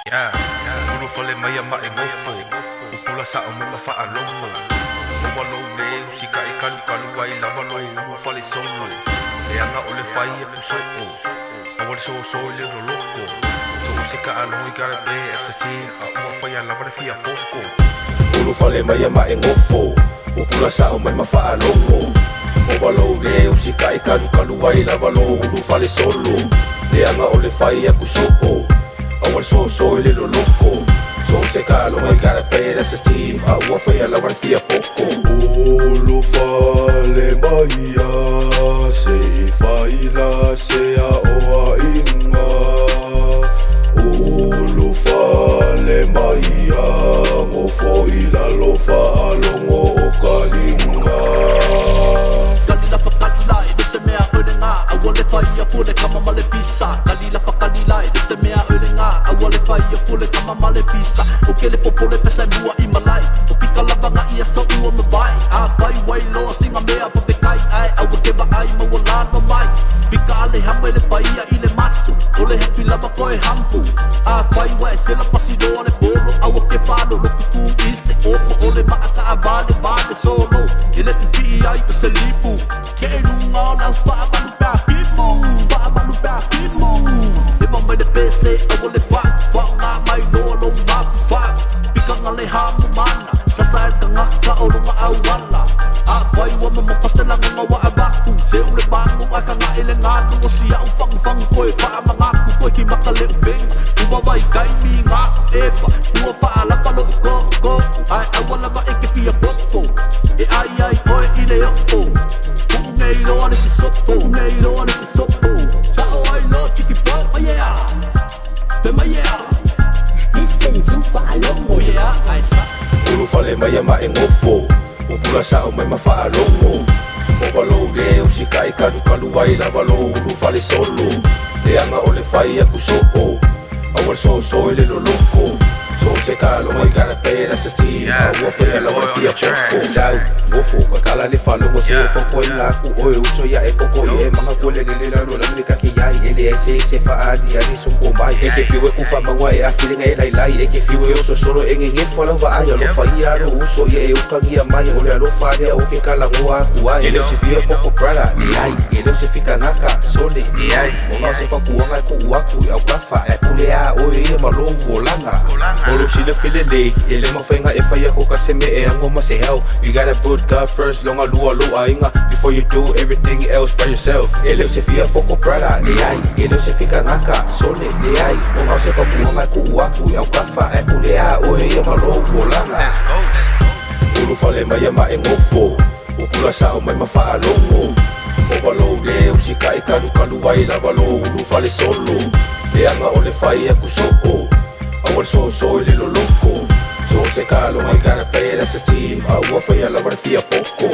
Ya, ulu fale mai ama e ngofo, upula sa o me mafa alomo. O walo le usika e kalu kalu ai lava lo ulu fale solo. E anga ole fai e pusoko, awal so le loko. So usika alo I gara pe SSC, a ua fai a lava le fia poko. Ulu fale mai ama e ngofo, upula sa o me mafa alomo. O walo le usika e kalu kalu ai lava lo ulu fale solo. E anga ole fai e pusoko. Awal so le loko. So se calo I gotta pay, that's the team. I want for you, love fia poco. Ulu fale maia, se faila se a oa inga. Ulu fale maia, mo fo ila lofa alongo o kalinga. Kalila fa kalila, ideste mea olenga. Awale faia fule kama male pisa. Kalila fa kalila, ideste mea olenga. Awale faia fule kama male pisa. Okele popole pesa mua I malai. Ofika labanga ia so ua mawai. A pai wai loa stinga mea pa pekai ai. Awa keba ai mawala no mai. Fika ale hama ele paia I le masu. Ole happy lava koe hampu. A pai wai sela pasidoa le polo. Awa ke falo luku ku ise opo. Ole maaka a vale solo. Ele pipi ai peste lipu. Ke elunga la faa balu pia pimu. Faa balu pia pimu. Lema mai le pese awale faa. Faa nga mai loa lo mafu faa. Pika ngale hamu mana. Sasa tanga ka olunga awala. A fai wa mama pastelanga mawa abaku. Se ule bangu aka nga ele nganu. O siya ufang koe faa mangaku. Koe ki makale ubenga. Umawai kai mi ngaku epa. Ua faa lapa lo ko. Ai awala ma eke fia boko. E ai oe ile yoko. Ngei loa nesi sopo. Ngei loa nesi sopo. Sao ai lo chiki po. Oh yeah. Bema yeah. Listen to Fa'alomo. Oh yeah. Ai sa. Ulu fale mai ama e ngofo, upula sa o mai mafa alomo. O walo le usika e kalu kalu ai lava lo ulu fale solo. Le anga ole fai a kusoko, awal so le loko. So se calo I gotta pay, that's the team. I want for you, lava fia poco. Sau, ngofo, kakala le falo mo se foko I ngaku. Oe uso ya e koko e mga kole le lalo la mika ki yai. Ele se faadi ani sumpo mai. Eke fiwe kufa mawai akili ngai lai. Eke fiwe oso solo engenge fola wa aya. Lo fai aro uso ye e ukangia mai. Ole alo fade oke kala ngoa kuai. Ele se fia poco prada, ni ai. Ele se fika ngaka, sole, ni ai. Oma se fa kuanga ku uaku, au kafa. E pule a oe e malongo langa. Olo si le filele, ele mawhainga e whaia ko ka seme e angoma se hell. You gotta put God first, longa lua inga. Before you do everything else by yourself. Ele se fia poco prada, ni ai. Ele se fika ngaka, sole, ni ai. Oma se fa kuanga ku uaku, au kafa. E pule a oe e malongo langa. Ulu fale mai ama e ngofo, upula sa o mai mafa alomo. O walo le usika e kalu kalu ai lava lo ulu fale solo. Le anga ole fai e kusoko, awal so le loko. So se calo I gotta pay, that's the team. I want for you, lava fia poco.